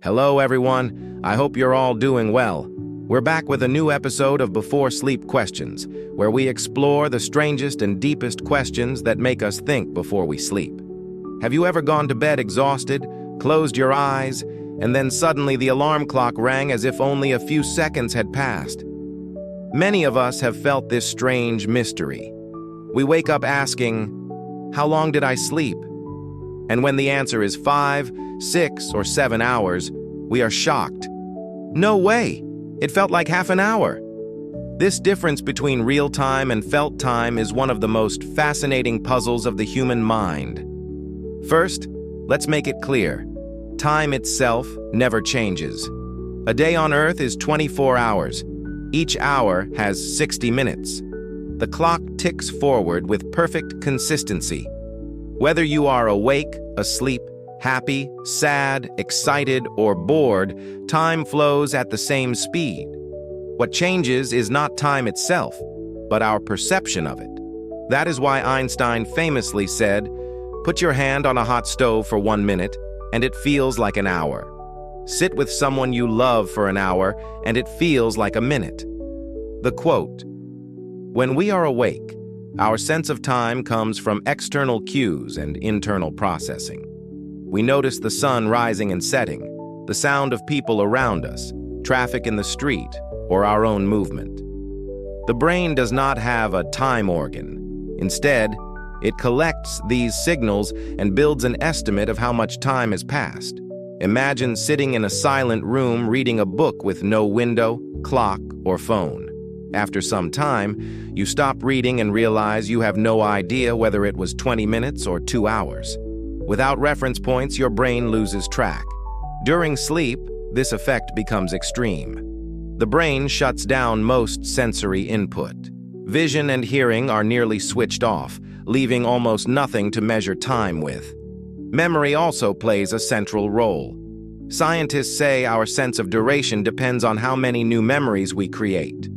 Hello, everyone. I hope you're all doing well. We're back with a new episode of Before Sleep Questions, where we explore the strangest and deepest questions that make us think before we sleep. Have you ever gone to bed exhausted, closed your eyes, and then suddenly the alarm clock rang as if only a few seconds had passed? Many of us have felt this strange mystery. We wake up asking, "How long did I sleep?" And when the answer is 5, 6, or 7 hours, we are shocked. No way! It felt like half an hour. This difference between real time and felt time is one of the most fascinating puzzles of the human mind. First, let's make it clear. Time itself never changes. A day on Earth is 24 hours. Each hour has 60 minutes. The clock ticks forward with perfect consistency. Whether you are awake, asleep, happy, sad, excited, or bored, time flows at the same speed. What changes is not time itself, but our perception of it. That is why Einstein famously said, "Put your hand on a hot stove for 1 minute, and it feels like an hour. Sit with someone you love for an hour, and it feels like a minute." The quote, "When we are awake, our sense of time comes from external cues and internal processing. We notice the sun rising and setting, the sound of people around us, traffic in the street, or our own movement. The brain does not have a time organ. Instead, it collects these signals and builds an estimate of how much time has passed. Imagine sitting in a silent room reading a book with no window, clock, or phone. After some time, you stop reading and realize you have no idea whether it was 20 minutes or 2 hours. Without reference points, your brain loses track. During sleep, this effect becomes extreme. The brain shuts down most sensory input. Vision and hearing are nearly switched off, leaving almost nothing to measure time with. Memory also plays a central role. Scientists say our sense of duration depends on how many new memories we create.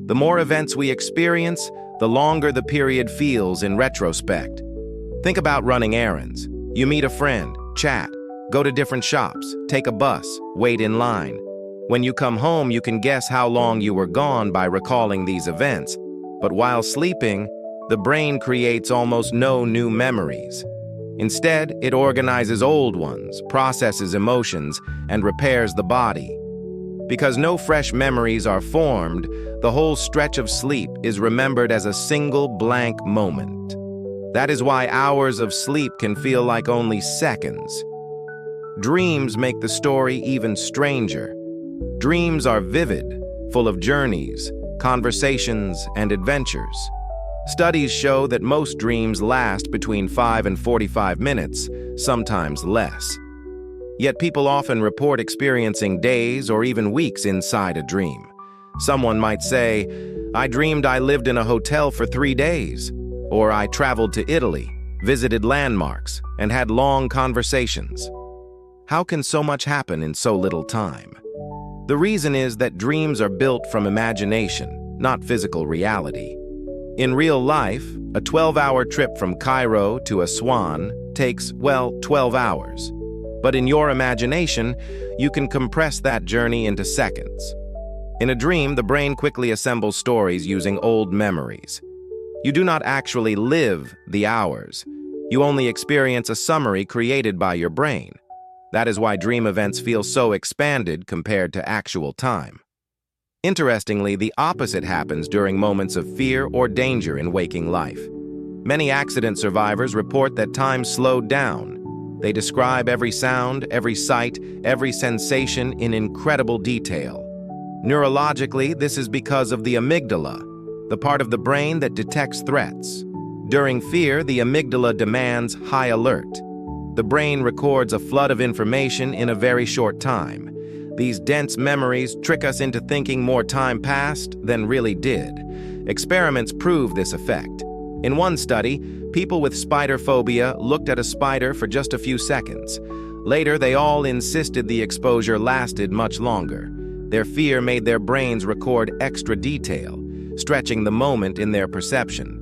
The more events we experience, the longer the period feels in retrospect. Think about running errands. You meet a friend, chat, go to different shops, take a bus, wait in line. When you come home, you can guess how long you were gone by recalling these events. But while sleeping, the brain creates almost no new memories. Instead, it organizes old ones, processes emotions, and repairs the body. Because no fresh memories are formed, the whole stretch of sleep is remembered as a single blank moment. That is why hours of sleep can feel like only seconds. Dreams make the story even stranger. Dreams are vivid, full of journeys, conversations, and adventures. Studies show that most dreams last between 5 and 45 minutes, sometimes less. Yet people often report experiencing days or even weeks inside a dream. Someone might say, "I dreamed I lived in a hotel for 3 days," or "I traveled to Italy, visited landmarks, and had long conversations." How can so much happen in so little time? The reason is that dreams are built from imagination, not physical reality. In real life, a 12-hour trip from Cairo to Aswan takes, 12 hours. But in your imagination, you can compress that journey into seconds. In a dream, the brain quickly assembles stories using old memories. You do not actually live the hours. You only experience a summary created by your brain. That is why dream events feel so expanded compared to actual time. Interestingly, the opposite happens during moments of fear or danger in waking life. Many accident survivors report that time slowed down. They describe every sound, every sight, every sensation in incredible detail. Neurologically, this is because of the amygdala, the part of the brain that detects threats. During fear, the amygdala demands high alert. The brain records a flood of information in a very short time. These dense memories trick us into thinking more time passed than really did. Experiments prove this effect. In one study, people with spider phobia looked at a spider for just a few seconds. Later, they all insisted the exposure lasted much longer. Their fear made their brains record extra detail, stretching the moment in their perception.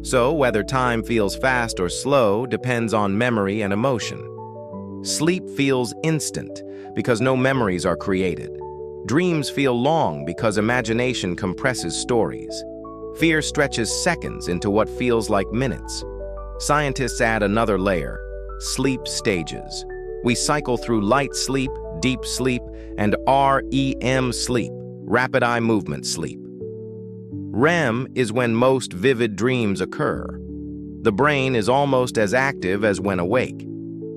So, whether time feels fast or slow depends on memory and emotion. Sleep feels instant, because no memories are created. Dreams feel long because imagination compresses stories. Fear stretches seconds into what feels like minutes. Scientists add another layer: sleep stages. We cycle through light sleep, deep sleep, and REM sleep, rapid eye movement sleep. REM is when most vivid dreams occur. The brain is almost as active as when awake,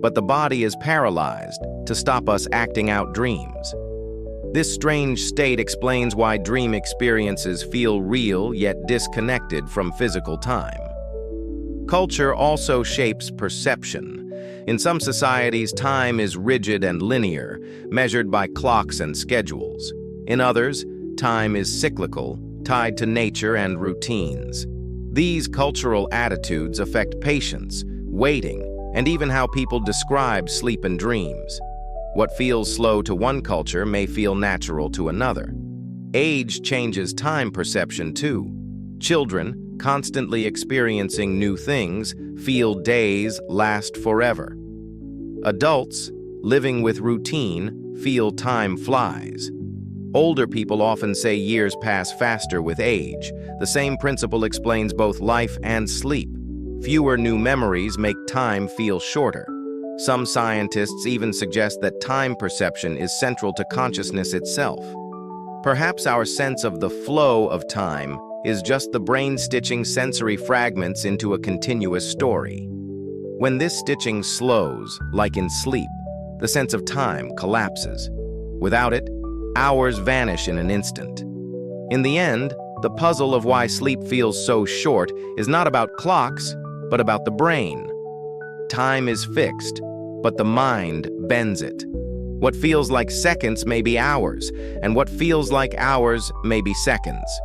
but the body is paralyzed to stop us acting out dreams. This strange state explains why dream experiences feel real yet disconnected from physical time. Culture also shapes perception. In some societies, time is rigid and linear, measured by clocks and schedules. In others, time is cyclical, tied to nature and routines. These cultural attitudes affect patience, waiting, and even how people describe sleep and dreams. What feels slow to one culture may feel natural to another. Age changes time perception too. Children, constantly experiencing new things, feel days last forever. Adults, living with routine, feel time flies. Older people often say years pass faster with age. The same principle explains both life and sleep. Fewer new memories make time feel shorter. Some scientists even suggest that time perception is central to consciousness itself. Perhaps our sense of the flow of time is just the brain stitching sensory fragments into a continuous story. When this stitching slows, like in sleep, the sense of time collapses. Without it, hours vanish in an instant. In the end, the puzzle of why sleep feels so short is not about clocks, but about the brain. Time is fixed, but the mind bends it. What feels like seconds may be hours, and what feels like hours may be seconds.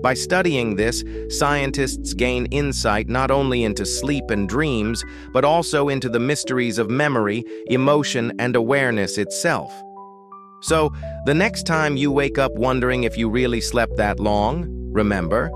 By studying this, scientists gain insight not only into sleep and dreams, but also into the mysteries of memory, emotion, and awareness itself. So, the next time you wake up wondering if you really slept that long, remember,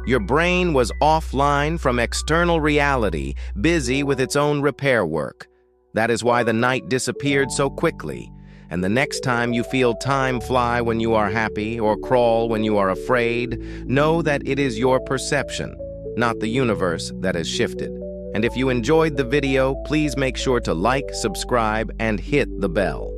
your brain was offline from external reality, busy with its own repair work. That is why the night disappeared so quickly. And the next time you feel time fly when you are happy or crawl when you are afraid, know that it is your perception, not the universe, that has shifted. And if you enjoyed the video, please make sure to like, subscribe, and hit the bell.